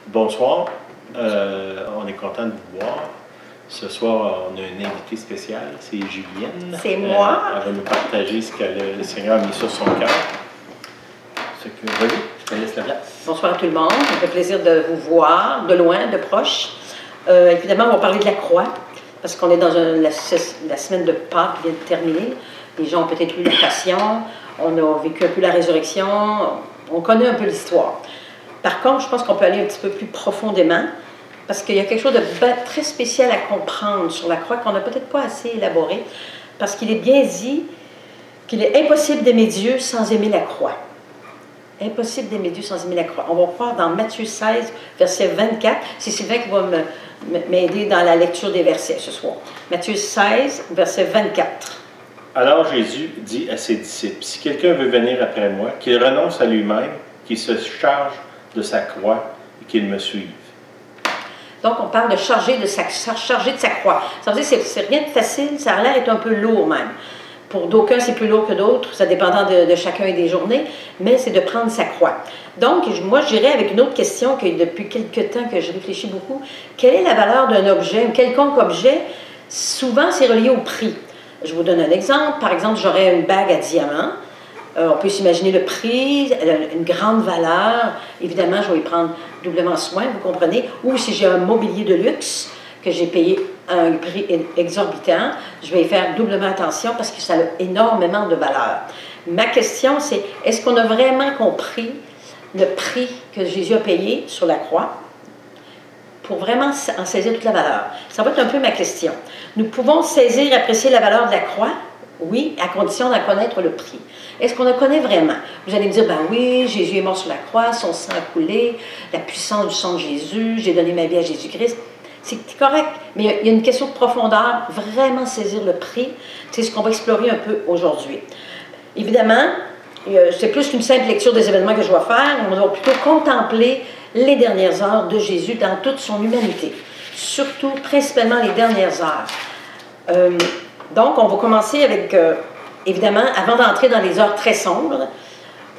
Bonsoir, on est content de vous voir. Ce soir, on a une invitée spéciale, c'est Julienne. C'est moi. Elle va nous partager ce que le Seigneur a mis sur son cœur. Vas-y, je te laisse la place. Bonsoir à tout le monde, ça me fait plaisir de vous voir, de loin, de proche. Évidemment, on va parler de la croix, parce qu'on est dans la semaine de Pâques qui vient de terminer. Les gens ont peut-être lu la Passion, on a vécu un peu la résurrection, on connaît un peu l'histoire. Par contre, je pense qu'on peut aller un petit peu plus profondément, parce qu'il y a quelque chose de très spécial à comprendre sur la croix qu'on n'a peut-être pas assez élaboré, parce qu'il est bien dit qu'il est impossible d'aimer Dieu sans aimer la croix. Impossible d'aimer Dieu sans aimer la croix. On va voir dans Matthieu 16, verset 24. C'est Sylvain qui va m'aider dans la lecture des versets ce soir. Matthieu 16, verset 24. Alors Jésus dit à ses disciples, « Si quelqu'un veut venir après moi, qu'il renonce à lui-même, qu'il se charge de sa croix et qu'il me suive. » Donc, on parle de charger de sa croix. Ça veut dire que c'est rien de facile, ça a l'air d'être un peu lourd même. Pour d'aucuns, c'est plus lourd que d'autres, ça dépendant de chacun et des journées, mais c'est de prendre sa croix. Donc, moi, je dirais avec une autre question que depuis quelques temps que je réfléchis beaucoup, quelle est la valeur d'un objet, un quelconque objet? Souvent, c'est relié au prix. Je vous donne un exemple. Par exemple, j'aurais une bague à diamants. On peut s'imaginer le prix, une grande valeur. Évidemment, je vais y prendre doublement soin, vous comprenez. Ou si j'ai un mobilier de luxe que j'ai payé à un prix exorbitant, je vais y faire doublement attention parce que ça a énormément de valeur. Ma question, c'est, est-ce qu'on a vraiment compris le prix que Jésus a payé sur la croix pour vraiment en saisir toute la valeur? Ça va être un peu ma question. Nous pouvons saisir et apprécier la valeur de la croix, oui, à condition d'en connaître le prix. Est-ce qu'on le connaît vraiment? Vous allez me dire, ben oui, Jésus est mort sur la croix, son sang a coulé, la puissance du sang de Jésus, j'ai donné ma vie à Jésus-Christ. C'est correct, mais il y a une question de profondeur, vraiment saisir le prix, c'est ce qu'on va explorer un peu aujourd'hui. Évidemment, c'est plus qu'une simple lecture des événements que je vais faire, on va plutôt contempler les dernières heures de Jésus dans toute son humanité, surtout, principalement les dernières heures. Donc, on va commencer avec, évidemment, avant d'entrer dans les heures très sombres,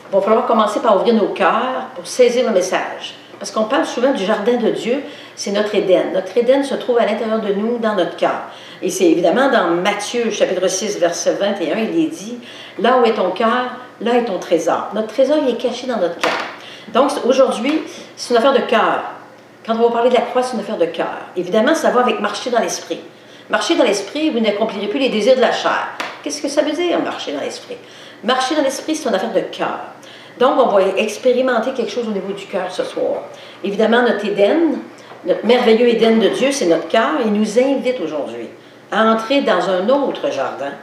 il va falloir commencer par ouvrir nos cœurs pour saisir le message. Parce qu'on parle souvent du jardin de Dieu, c'est notre Éden. Notre Éden se trouve à l'intérieur de nous, dans notre cœur. Et c'est évidemment dans Matthieu, chapitre 6, verset 21, il est dit, « Là où est ton cœur, là est ton trésor. » Notre trésor, il est caché dans notre cœur. Donc, aujourd'hui, c'est une affaire de cœur. Quand on va parler de la croix, c'est une affaire de cœur. Évidemment, ça va avec marcher dans l'esprit. Marcher dans l'esprit, vous n'accomplirez plus les désirs de la chair. Qu'est-ce que ça veut dire, marcher dans l'esprit? Marcher dans l'esprit, c'est une affaire de cœur. Donc, on va expérimenter quelque chose au niveau du cœur ce soir. Évidemment, notre Éden, notre merveilleux Éden de Dieu, c'est notre cœur. Il nous invite aujourd'hui à entrer dans un autre jardin,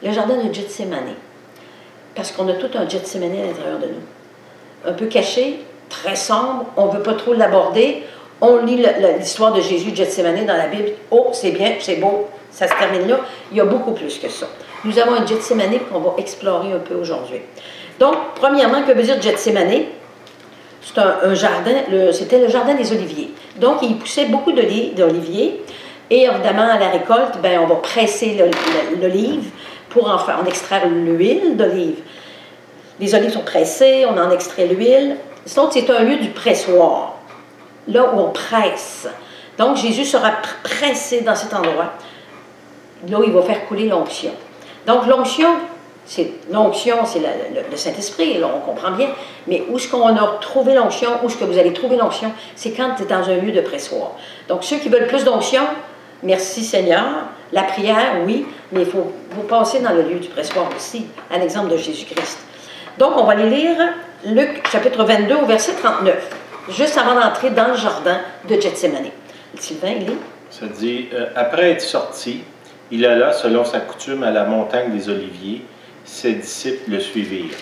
le jardin de Gethsémani. Parce qu'on a tout un Gethsémani à l'intérieur de nous. Un peu caché, très sombre, on ne veut pas trop l'aborder. On lit l'histoire de Jésus de Gethsémani dans la Bible. Oh, c'est bien, c'est beau, ça se termine là. Il y a beaucoup plus que ça. Nous avons un Gethsémani qu'on va explorer un peu aujourd'hui. Donc, premièrement, que veut dire Gethsémani? C'est un jardin, c'était le jardin des oliviers. Donc, il poussait beaucoup d'oliviers. Et évidemment, à la récolte, ben, on va presser l'olive pour en extraire l'huile d'olive. Les olives sont pressées, on en extrait l'huile. Donc, c'est un lieu du pressoir, là où on presse. Donc, Jésus sera pressé dans cet endroit, là où il va faire couler l'onction. Donc, l'onction, c'est le Saint-Esprit, on comprend bien, mais où est-ce qu'on a trouvé l'onction, où est-ce que vous allez trouver l'onction, c'est quand tu es dans un lieu de pressoir. Donc, ceux qui veulent plus d'onction, merci Seigneur, la prière, oui, mais il faut vous passer dans le lieu du pressoir aussi, à l'exemple de Jésus-Christ. Donc, on va aller lire Luc, chapitre 22, au verset 39, juste avant d'entrer dans le jardin de Gethsémani. Sylvain, il lit. Ça dit, après être sorti, il alla, selon sa coutume, à la montagne des Oliviers. Ses disciples le suivirent.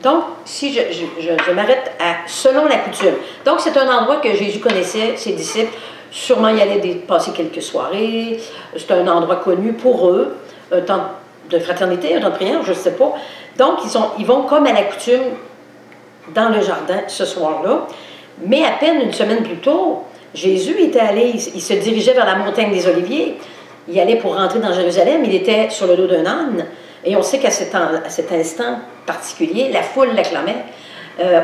Donc, si je m'arrête à selon la coutume. Donc, c'est un endroit que Jésus connaissait, ses disciples. Sûrement, il allait passer quelques soirées. C'est un endroit connu pour eux. Un temps de fraternité, un temps de prière, je ne sais pas. Donc, ils vont comme à la coutume dans le jardin ce soir-là. Mais à peine une semaine plus tôt, Jésus était allé, il se dirigeait vers la montagne des Oliviers. Il allait pour rentrer dans Jérusalem. Il était sur le dos d'un âne. Et on sait qu'à cet instant particulier, la foule l'acclamait.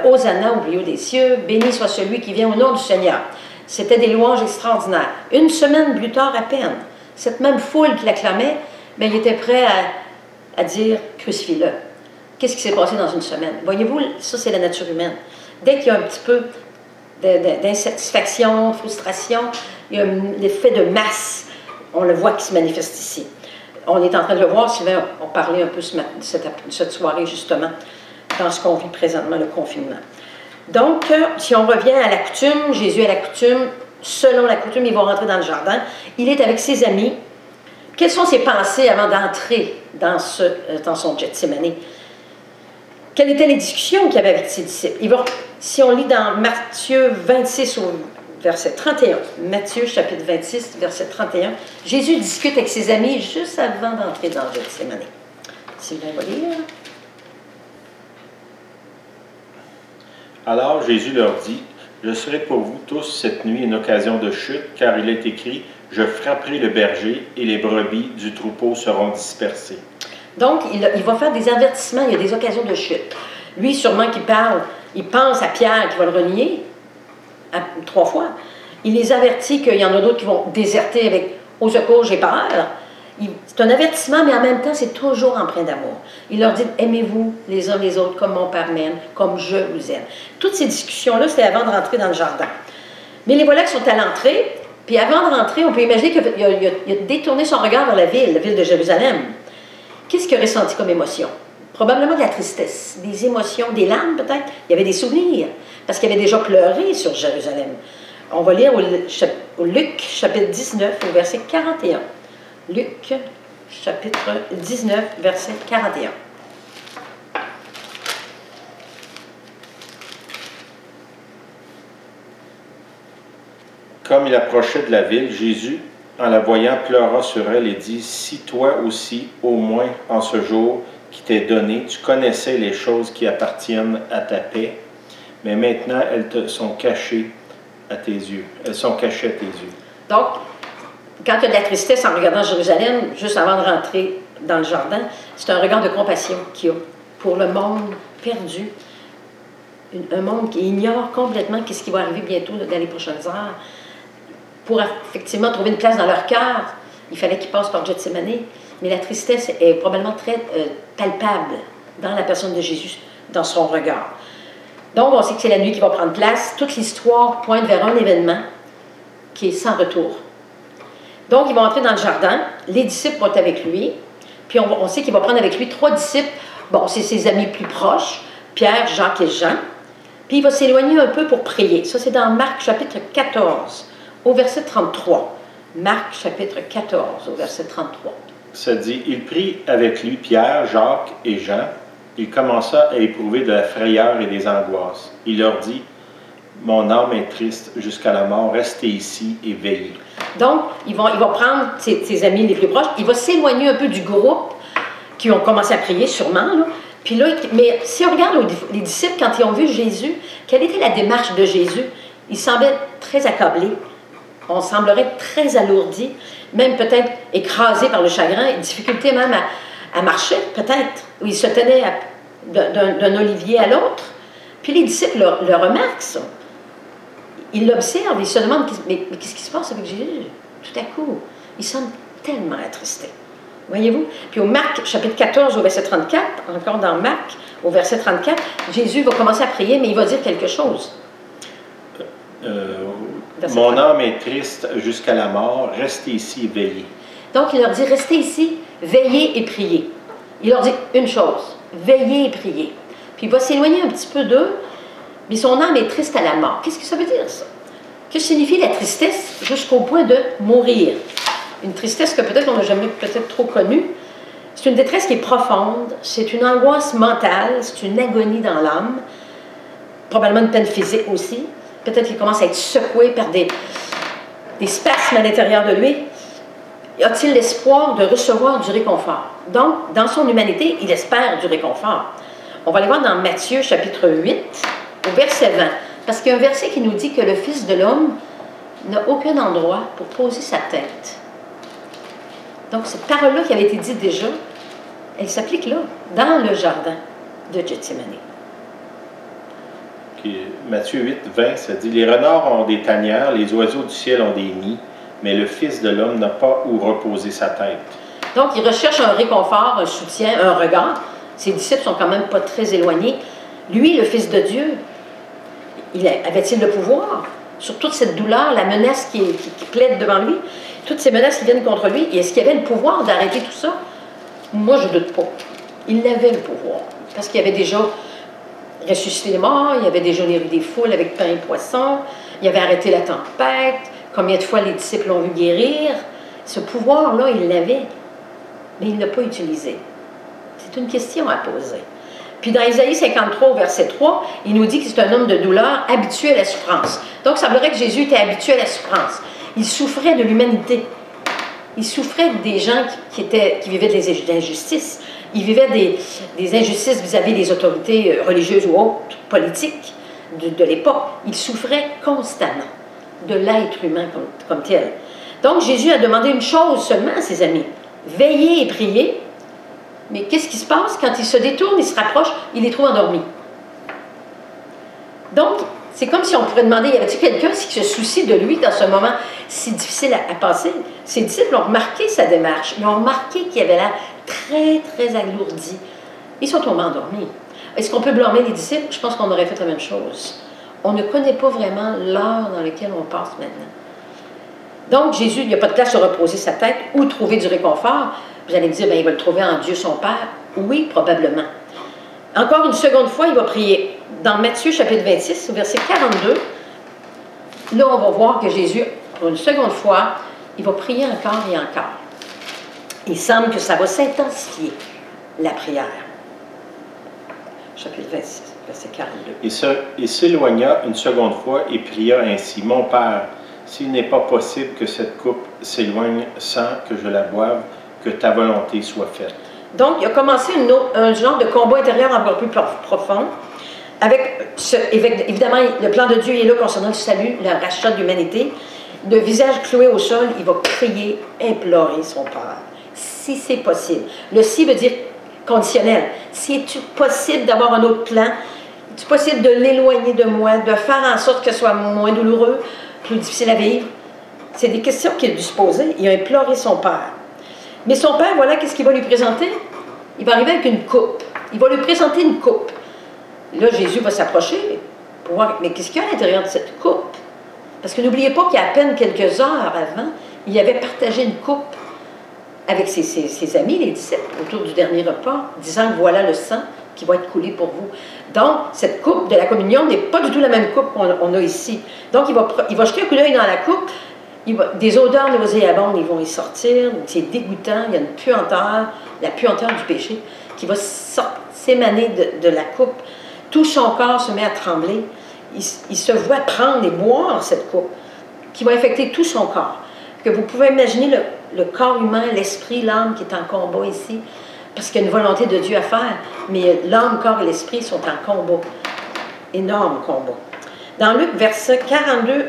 Hosanna au plus haut des cieux, béni soit celui qui vient au nom du Seigneur. C'était des louanges extraordinaires. Une semaine plus tard à peine, cette même foule qui l'acclamait, mais il était prêt à dire « crucifie-le ». Qu'est-ce qui s'est passé dans une semaine? Voyez-vous, ça c'est la nature humaine. Dès qu'il y a un petit peu d'insatisfaction, frustration, il y a l'effet de masse, on le voit qui se manifeste ici. On est en train de le voir, Sylvain, on parlait un peu cette soirée justement, dans ce qu'on vit présentement, le confinement. Donc, si on revient à la coutume, Jésus à la coutume, selon la coutume, il va rentrer dans le jardin, il est avec ses amis. Quelles sont ses pensées avant d'entrer dans son Gethsémani? Quelles étaient les discussions qu'il y avait avec ses disciples? Si on lit dans Matthieu 26 au verset 31, Matthieu chapitre 26, verset 31, Jésus discute avec ses amis juste avant d'entrer dans le Gethsémani. Sylvain va lire. Alors Jésus leur dit, « Je serai pour vous tous cette nuit une occasion de chute, car il est écrit, « Je frapperai le berger, et les brebis du troupeau seront dispersées. » Donc, il va faire des avertissements, il y a des occasions de chute. Lui, sûrement qu'il parle, il pense à Pierre qui va le renier 3 fois. Il les avertit qu'il y en a d'autres qui vont déserter avec « Au secours, j'ai peur ». C'est un avertissement, mais en même temps, c'est toujours empreint d'amour. Il leur dit « Aimez-vous les uns les autres comme mon Père m'aime, comme je vous aime ». Toutes ces discussions-là, c'était avant de rentrer dans le jardin. Mais les voilà qui sont à l'entrée, puis avant de rentrer, on peut imaginer qu'il a détourné son regard vers la ville de Jérusalem. Qu'est-ce qu'il a ressenti comme émotion? Probablement de la tristesse, des émotions, des larmes peut-être. Il y avait des souvenirs, parce qu'il avait déjà pleuré sur Jérusalem. On va lire au Luc, chapitre 19, au verset 41. Luc, chapitre 19, verset 41. Comme il approchait de la ville, Jésus, en la voyant, pleura sur elle et dit, « Si toi aussi, au moins en ce jour qui t'est donné, tu connaissais les choses qui appartiennent à ta paix, mais maintenant elles te sont cachées à tes yeux. Elles sont cachées à tes yeux. » Donc, quand il y a de la tristesse en regardant Jérusalem, juste avant de rentrer dans le jardin, c'est un regard de compassion qu'il y a pour le monde perdu, un monde qui ignore complètement ce qui va arriver bientôt dans les prochaines heures. Pour effectivement trouver une place dans leur cœur, il fallait qu'ils passent par Gethsémani, mais la tristesse est probablement très palpable dans la personne de Jésus, dans son regard. Donc, on sait que c'est la nuit qui va prendre place. Toute l'histoire pointe vers un événement qui est sans retour. Donc, ils vont entrer dans le jardin, les disciples vont être avec lui, puis on sait qu'il va prendre avec lui 3 disciples. Bon, c'est ses amis plus proches, Pierre, Jacques et Jean. Puis il va s'éloigner un peu pour prier. Ça, c'est dans Marc chapitre 14, au verset 33. Marc chapitre 14, au verset 33. Ça dit, « Il prit avec lui Pierre, Jacques et Jean. Il commença à éprouver de la frayeur et des angoisses. Il leur dit, « Mon âme est triste jusqu'à la mort, restez ici et veillez. » Donc, il va prendre ses amis les plus proches, il va s'éloigner un peu du groupe qui ont commencé à prier, sûrement, là. Puis là, mais si on regarde les disciples, quand ils ont vu Jésus, quelle était la démarche de Jésus? Ils semblaient très accablés, on semblerait très alourdis, même peut-être écrasés par le chagrin, et difficulté même à marcher, peut-être, où ils se tenaient d'un olivier à l'autre. Puis les disciples le remarquent, ça. Ils l'observent, ils se demandent, mais qu'est-ce qui se passe avec Jésus? Tout à coup, ils semblent tellement attristés. Voyez-vous? Puis au Marc, chapitre 14, au verset 34, encore dans Marc, au verset 34, Jésus va commencer à prier, mais il va dire quelque chose. Mon âme est triste jusqu'à la mort, restez ici et veillez. Donc il leur dit, restez ici, veillez et priez. Il leur dit une chose, veillez et priez. Puis il va s'éloigner un petit peu d'eux, mais son âme est triste à la mort. Qu'est-ce que ça veut dire, ça? Que signifie la tristesse jusqu'au point de mourir? Une tristesse que peut-être on n'a jamais trop connue. C'est une détresse qui est profonde, c'est une angoisse mentale, c'est une agonie dans l'âme, probablement une peine physique aussi. Peut-être qu'il commence à être secoué par des spasmes à l'intérieur de lui. A-t-il l'espoir de recevoir du réconfort? Donc, dans son humanité, il espère du réconfort. On va aller voir dans Matthieu, chapitre 8, au verset 20. Parce qu'il y a un verset qui nous dit que le Fils de l'homme n'a aucun endroit pour poser sa tête. Donc, cette parole-là qui avait été dite déjà, elle s'applique là, dans le jardin de Gethsémani. Matthieu 8, 20, ça dit « Les renards ont des tanières, les oiseaux du ciel ont des nids, mais le Fils de l'homme n'a pas où reposer sa tête. » Donc, il recherche un réconfort, un soutien, un regard. Ses disciples sont quand même pas très éloignés. Lui, le Fils de Dieu, avait-il le pouvoir sur toute cette douleur, la menace qui plaide devant lui, toutes ces menaces qui viennent contre lui, est-ce qu'il avait le pouvoir d'arrêter tout ça? Moi, je ne doute pas. Il avait le pouvoir, parce qu'il avait déjà ressuscité les morts, il avait déjà guéri des foules avec pain et poisson, il avait arrêté la tempête, combien de fois les disciples l'ont vu guérir. Ce pouvoir-là, il l'avait, mais il ne l'a pas utilisé. C'est une question à poser. Puis dans Isaïe 53, au verset 3, il nous dit que c'est un homme de douleur habitué à la souffrance. Donc, ça semblerait que Jésus était habitué à la souffrance. Il souffrait de l'humanité. Il souffrait des gens qui vivaient des injustices. Il vivait des injustices vis-à-vis des autorités religieuses ou autres, politiques de l'époque. Il souffrait constamment de l'être humain comme tel. Donc, Jésus a demandé une chose seulement à ses amis. Veillez et priez. Mais qu'est-ce qui se passe? Quand il se détourne, il se rapproche, il les trouve endormis. Donc, c'est comme si on pourrait demander, y avait-il quelqu'un qui se soucie de lui dans ce moment si difficile à passer? Ses disciples ont remarqué sa démarche. Ils ont remarqué qu'il avait l'air très, très alourdi. Ils sont tombés endormis. Est-ce qu'on peut blâmer les disciples? Je pense qu'on aurait fait la même chose. On ne connaît pas vraiment l'heure dans laquelle on passe maintenant. Donc, Jésus, il n'y a pas de place à reposer sa tête ou trouver du réconfort. Vous allez me dire, bien, il va le trouver en Dieu son Père. Oui, probablement. Encore une seconde fois, il va prier. Dans Matthieu, chapitre 26, au verset 42, là, on va voir que Jésus, pour une seconde fois, il va prier encore et encore. Il semble que ça va s'intensifier, la prière. Chapitre 26, verset 42. Il s'éloigna une seconde fois et pria ainsi, « Mon Père, s'il n'est pas possible que cette coupe s'éloigne sans que je la boive, que ta volonté soit faite. » Donc, il a commencé un genre de combat intérieur encore plus profond. Évidemment, le plan de Dieu est là concernant le salut, le rachat de l'humanité. Le visage cloué au sol, il va prier, implorer son Père. Si c'est possible. Le si veut dire conditionnel. Si est-il possible d'avoir un autre plan? Est-il possible de l'éloigner de moi, de faire en sorte que ce soit moins douloureux, plus difficile à vivre? C'est des questions qu'il a dû se poser. Il a imploré son Père. Mais son Père, voilà, qu'est-ce qu'il va lui présenter? Il va arriver avec une coupe. Il va lui présenter une coupe. Là, Jésus va s'approcher pour voir, mais qu'est-ce qu'il y a à l'intérieur de cette coupe? Parce que n'oubliez pas qu'il y a à peine quelques heures avant, il avait partagé une coupe avec ses amis, les disciples, autour du dernier repas, disant, voilà le sang qui va être coulé pour vous. Donc, cette coupe de la communion n'est pas du tout la même coupe qu'on a ici. Donc, il va jeter un coup d'œil dans la coupe. Des odeurs nauséabondes, ils vont y sortir, c'est dégoûtant, il y a une puanteur, la puanteur du péché, qui va s'émaner de la coupe. Tout son corps se met à trembler. Il se voit prendre et boire cette coupe, qui va infecter tout son corps. Que vous pouvez imaginer le corps humain, l'esprit, l'âme qui est en combat ici, parce qu'il y a une volonté de Dieu à faire, mais l'âme, le corps et l'esprit sont en combat. Énorme combat. Dans Luc, verset 42,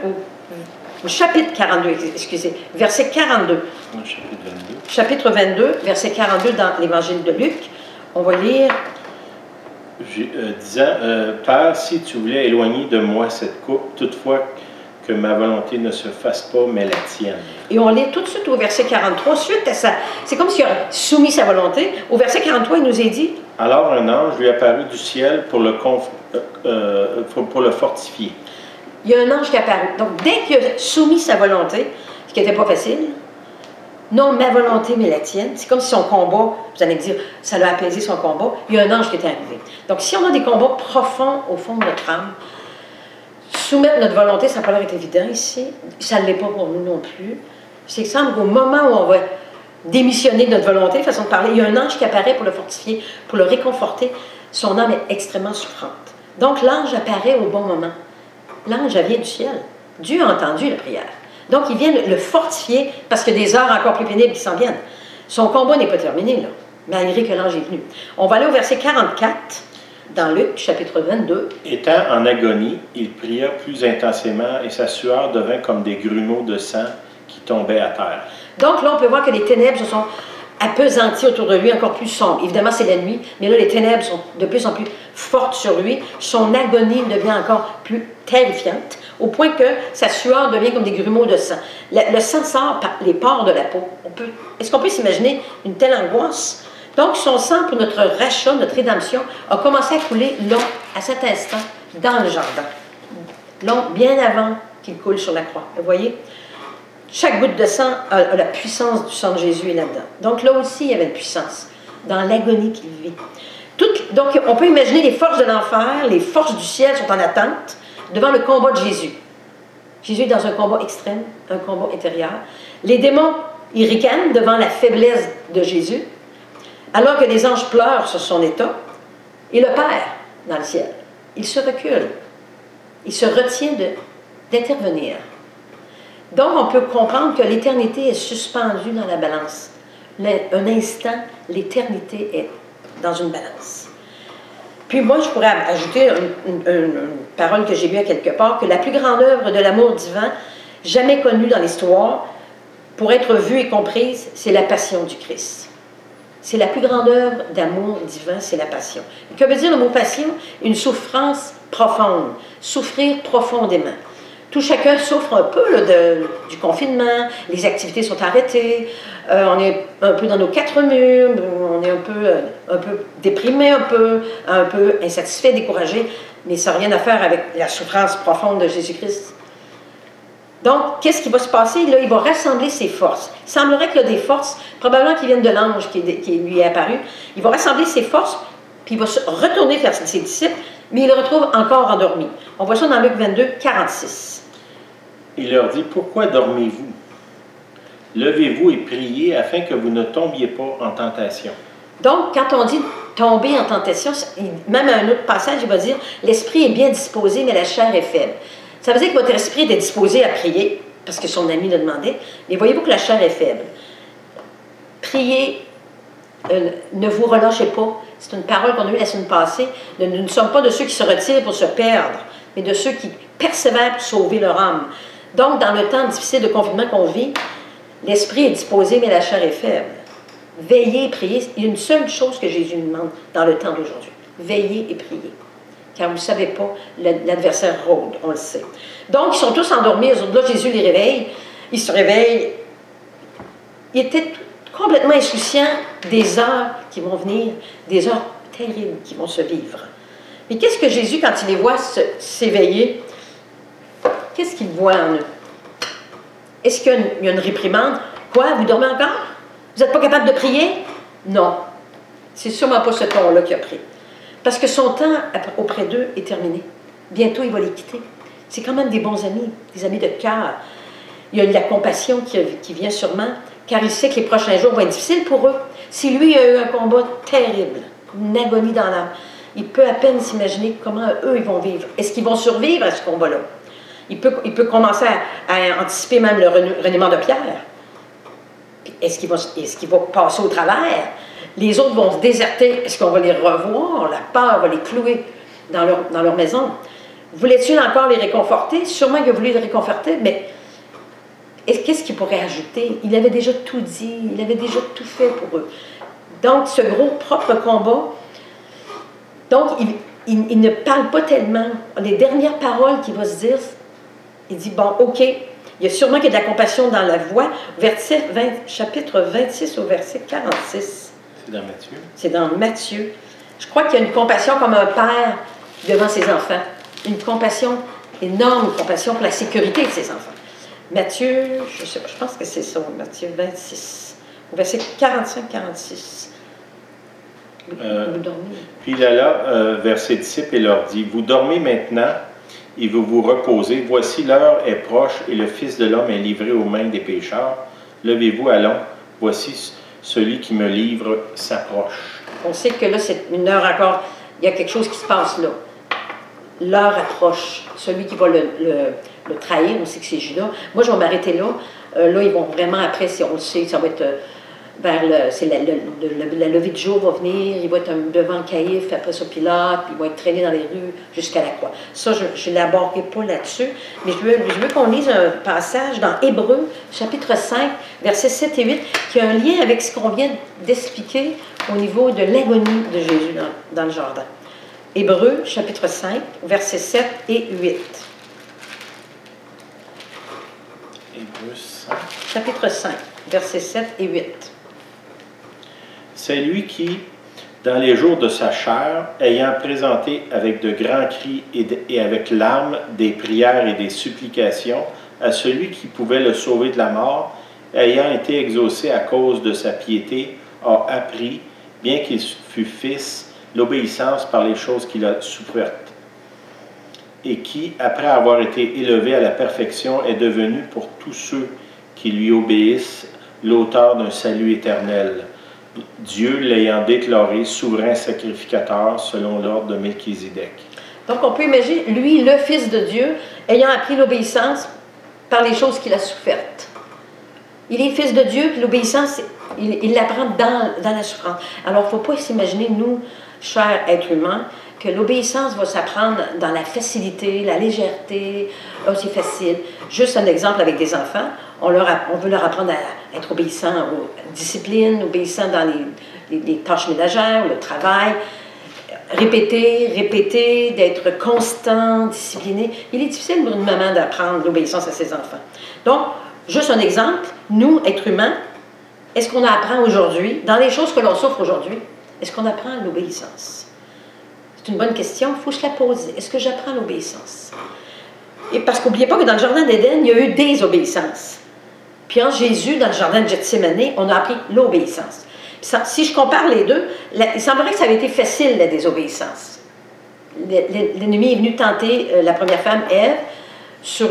au chapitre 42, excusez, verset 42. Chapitre 22, verset 42 dans l'évangile de Luc. On va lire. Disant, Père, si tu voulais éloigner de moi cette coupe, toutefois que ma volonté ne se fasse pas, mais la tienne. Et on lit tout de suite au verset 43, suite à ça. C'est comme s'il a soumis sa volonté. Au verset 43, il nous est dit. Alors un ange lui apparut du ciel pour le fortifier. Il y a un ange qui est apparu. Donc, dès qu'il a soumis sa volonté, ce qui n'était pas facile, non, ma volonté, mais la tienne, c'est comme si son combat, vous allez me dire, ça l'a apaisé son combat, il y a un ange qui est arrivé. Donc, si on a des combats profonds au fond de notre âme, soumettre notre volonté, ça n'a pas l'air d'être évident ici, ça ne l'est pas pour nous non plus. C'est exemple qu'au moment où on va démissionner de notre volonté, façon de parler, il y a un ange qui apparaît pour le fortifier, pour le réconforter. Son âme est extrêmement souffrante. Donc, l'ange apparaît au bon moment. L'ange vient du ciel. Dieu a entendu la prière. Donc, il vient le fortifier parce qu'il y a des heures encore plus pénibles qui s'en viennent. Son combat n'est pas terminé, là, malgré que l'ange est venu. On va aller au verset 44, dans Luc, chapitre 22. Étant en agonie, il pria plus intensément et sa sueur devint comme des grumeaux de sang qui tombaient à terre. Donc, là, on peut voir que les ténèbres se sont appesanti autour de lui, encore plus sombre. Évidemment, c'est la nuit, mais là, les ténèbres sont de plus en plus fortes sur lui. Son agonie devient encore plus terrifiante, au point que sa sueur devient comme des grumeaux de sang. Le sang sort par les pores de la peau. Est-ce qu'on peut s'imaginer une telle angoisse? Donc, son sang pour notre rachat, notre rédemption, a commencé à couler là, à cet instant, dans le jardin. Long, bien avant qu'il coule sur la croix. Vous voyez? Chaque goutte de sang a la puissance du sang de Jésus est là-dedans. Donc là aussi, il y avait une puissance dans l'agonie qu'il vit. Donc, on peut imaginer les forces de l'enfer, les forces du ciel sont en attente devant le combat de Jésus. Jésus est dans un combat extrême, un combat intérieur. Les démons, ils ricanent devant la faiblesse de Jésus, alors que les anges pleurent sur son état. Et le Père, dans le ciel, il se recule. Il se retient d'intervenir. Donc, on peut comprendre que l'éternité est suspendue dans la balance. Un instant, l'éternité est dans une balance. Puis moi, je pourrais ajouter une parole que j'ai lue à quelque part, que la plus grande œuvre de l'amour divin, jamais connue dans l'histoire, pour être vue et comprise, c'est la passion du Christ. C'est la plus grande œuvre d'amour divin, c'est la passion. Que veut dire le mot passion? Une souffrance profonde, souffrir profondément. Tout chacun souffre un peu là, du confinement, les activités sont arrêtées, on est un peu dans nos quatre murs, on est un peu déprimé, un peu insatisfait, découragé, mais ça n'a rien à faire avec la souffrance profonde de Jésus-Christ. Donc, qu'est-ce qui va se passer? Là, il va rassembler ses forces. Il semblerait qu'il y a des forces, probablement qui viennent de l'ange qui lui est apparu. Il va rassembler ses forces, puis il va se retourner vers ses disciples, mais il le retrouve encore endormi. On voit ça dans Luc 22, 46. Il leur dit, pourquoi dormez-vous? Levez-vous et priez afin que vous ne tombiez pas en tentation. Donc, quand on dit tomber en tentation, même à un autre passage, il va dire, l'esprit est bien disposé, mais la chair est faible. Ça veut dire que votre esprit est disposé à prier, parce que son ami le demandait, mais voyez-vous que la chair est faible. Priez, ne vous relâchez pas. C'est une parole qu'on a eue la semaine passée. Nous ne sommes pas de ceux qui se retirent pour se perdre, mais de ceux qui persévèrent pour sauver leur âme. Donc, dans le temps difficile de confinement qu'on vit, l'esprit est disposé, mais la chair est faible. Veillez et priez. Il y a une seule chose que Jésus nous demande dans le temps d'aujourd'hui. Veillez et priez. Car vous ne savez pas, l'adversaire rôde, on le sait. Donc, ils sont tous endormis. Là, Jésus les réveille. Ils se réveillent. Ils étaient complètement insouciants des heures qui vont venir, des heures terribles qui vont se vivre. Mais qu'est-ce que Jésus, quand il les voit s'éveiller, qu'est-ce qu'il voit en eux? Est-ce qu'il y a une réprimande? Quoi? Vous dormez encore? Vous n'êtes pas capable de prier? Non. C'est sûrement pas ce ton-là qu'il a pris. Parce que son temps auprès d'eux est terminé. Bientôt, il va les quitter. C'est quand même des bons amis, des amis de cœur. Il y a de la compassion qui vient sûrement, car il sait que les prochains jours vont être difficiles pour eux. Si lui a eu un combat terrible, une agonie dans l'âme, il peut à peine s'imaginer comment eux, ils vont vivre. Est-ce qu'ils vont survivre à ce combat-là? Il peut commencer à anticiper même le reniement de Pierre. Est-ce qu'il va passer au travers? Les autres vont se déserter. Est-ce qu'on va les revoir? La peur va les clouer dans leur maison. Voulait-il encore les réconforter? Sûrement qu'il a voulu les réconforter, mais qu'est-ce qu'il pourrait ajouter? Il avait déjà tout dit, il avait déjà tout fait pour eux. Donc, ce gros propre combat, donc, il ne parle pas tellement. Les dernières paroles qu'il va se dire, il dit, bon, OK, il y a sûrement qu'il y a de la compassion dans la voix. Chapitre 26 au verset 46. C'est dans Matthieu. C'est dans Matthieu. Je crois qu'il y a une compassion comme un père devant ses enfants. Une compassion, énorme compassion pour la sécurité de ses enfants. Matthieu, je ne sais pas, je pense que c'est ça, Matthieu 26, au verset 45-46. Vous dormez. Puis il alla vers ses disciples et leur dit, vous dormez maintenant et vous vous reposez. Voici l'heure est proche et le Fils de l'homme est livré aux mains des pécheurs. Levez-vous, allons. Voici celui qui me livre s'approche. On sait que là, c'est une heure encore. Il y a quelque chose qui se passe là. L'heure approche. Celui qui va le trahir, on sait que c'est Judas. Moi, je vais m'arrêter là. Là, ils vont vraiment, après, si on le sait, ça va être c'est la levée du jour va venir, il va être devant Caïphe, après ça Pilate, puis il va être traîné dans les rues jusqu'à la croix. Ça, je ne l'aborderai pas là-dessus, mais je veux qu'on lise un passage dans Hébreux, chapitre 5, versets 7 et 8, qui a un lien avec ce qu'on vient d'expliquer au niveau de l'agonie de Jésus dans le jardin. Hébreux, chapitre 5, versets 7 et 8. Hébreux 5. Chapitre 5, versets 7 et 8. C'est lui qui, dans les jours de sa chair, ayant présenté avec de grands cris et avec larmes des prières et des supplications à celui qui pouvait le sauver de la mort, ayant été exaucé à cause de sa piété, a appris, bien qu'il fût fils, l'obéissance par les choses qu'il a souffertes, et qui, après avoir été élevé à la perfection, est devenu pour tous ceux qui lui obéissent l'auteur d'un salut éternel, Dieu l'ayant déclaré souverain sacrificateur selon l'ordre de Melchizedek. Donc on peut imaginer, lui, le Fils de Dieu, ayant appris l'obéissance par les choses qu'il a souffertes. Il est Fils de Dieu, puis l'obéissance, il l'apprend dans la souffrance. Alors il ne faut pas s'imaginer, nous, chers êtres humains, que l'obéissance va s'apprendre dans la facilité, la légèreté. Oh, c'est facile. Juste un exemple avec des enfants. On veut leur apprendre à être obéissants aux disciplines, obéissants dans les tâches ménagères, le travail. Répéter, d'être constant, discipliné. Il est difficile pour une maman d'apprendre l'obéissance à ses enfants. Donc, juste un exemple. Nous, êtres humains, est-ce qu'on apprend aujourd'hui, dans les choses que l'on souffre aujourd'hui, est-ce qu'on apprend l'obéissance? C'est une bonne question, il faut se la poser. Est-ce que j'apprends l'obéissance? Et parce qu'oubliez pas que dans le jardin d'Éden, il y a eu des obéissances. Puis en Jésus, dans le jardin de Gethsémani, on a appris l'obéissance. Si je compare les deux, il semblerait que ça avait été facile, la désobéissance. L'ennemi est venu tenter la première femme, Ève, sur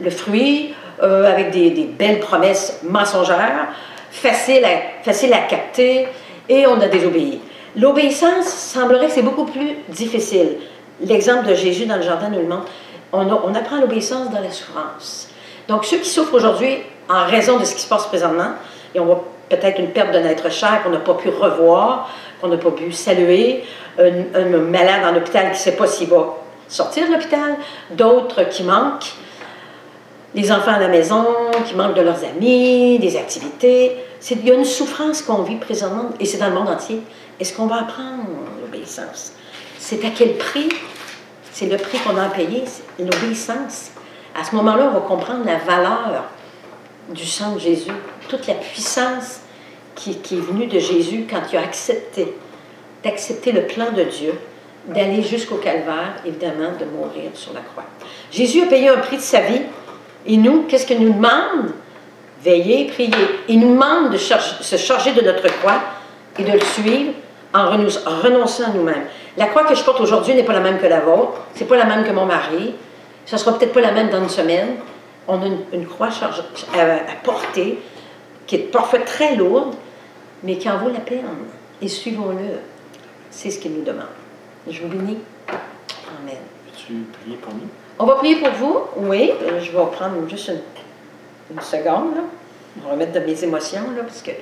le fruit, avec des belles promesses mensongères, facile à capter, et on a désobéi. L'obéissance, semblerait que c'est beaucoup plus difficile. L'exemple de Jésus dans le jardin nous le montre. On apprend l'obéissance dans la souffrance. Donc, ceux qui souffrent aujourd'hui en raison de ce qui se passe présentement, et on voit peut-être une perte d'un être cher qu'on n'a pas pu revoir, qu'on n'a pas pu saluer, un malade en hôpital qui ne sait pas s'il va sortir de l'hôpital, d'autres qui manquent, les enfants à la maison, qui manquent de leurs amis, des activités. Il y a une souffrance qu'on vit présentement, et c'est dans le monde entier. Est-ce qu'on va apprendre l'obéissance? C'est à quel prix? C'est le prix qu'on a à payer, c'est l'obéissance. À ce moment-là, on va comprendre la valeur du sang de Jésus, toute la puissance qui est venue de Jésus quand il a d'accepter le plan de Dieu, d'aller jusqu'au calvaire, évidemment, de mourir sur la croix. Jésus a payé un prix de sa vie, et nous, qu'est-ce qu'il nous demande? Veiller, prier. Il nous demande de se charger de notre croix et de le suivre en renonçant à nous-mêmes. La croix que je porte aujourd'hui n'est pas la même que la vôtre, c'est pas la même que mon mari, ça sera peut-être pas la même dans une semaine. On a une croix à porter, qui est parfois très lourde, mais qui en vaut la peine. Et suivons-le. C'est ce qu'il nous demande. Je vous bénis. Amen. Peux-tu prier pour nous? On va prier pour vous. Oui, je vais prendre juste une seconde. Là. On va remettre de mes émotions, là, parce que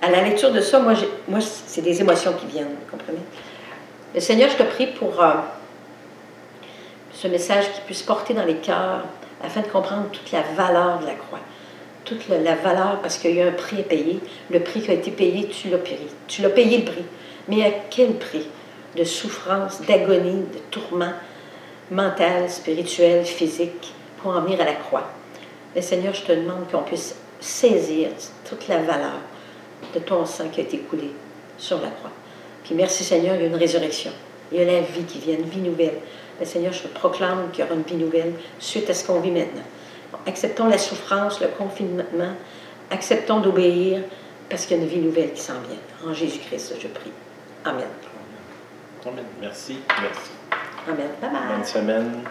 à la lecture de ça, moi c'est des émotions qui viennent, vous comprenez? Le Seigneur, je te prie pour ce message qui puisse porter dans les cœurs, afin de comprendre toute la valeur de la croix. Toute la valeur, parce qu'il y a un prix à payer. Le prix qui a été payé, tu l'as payé. Tu l'as payé le prix. Mais à quel prix? De souffrance, d'agonie, de tourment mental, spirituel, physique, pour en venir à la croix. Mais Seigneur, je te demande qu'on puisse saisir toute la valeur de ton sang qui a été coulé sur la croix. Puis merci Seigneur, il y a une résurrection. Il y a la vie qui vient, une vie nouvelle. Mais Seigneur, je te proclame qu'il y aura une vie nouvelle suite à ce qu'on vit maintenant. Acceptons la souffrance, le confinement, acceptons d'obéir parce qu'il y a une vie nouvelle qui s'en vient. En Jésus-Christ, je prie. Amen. Amen. Merci. Amen. Bye bye. Bonne semaine.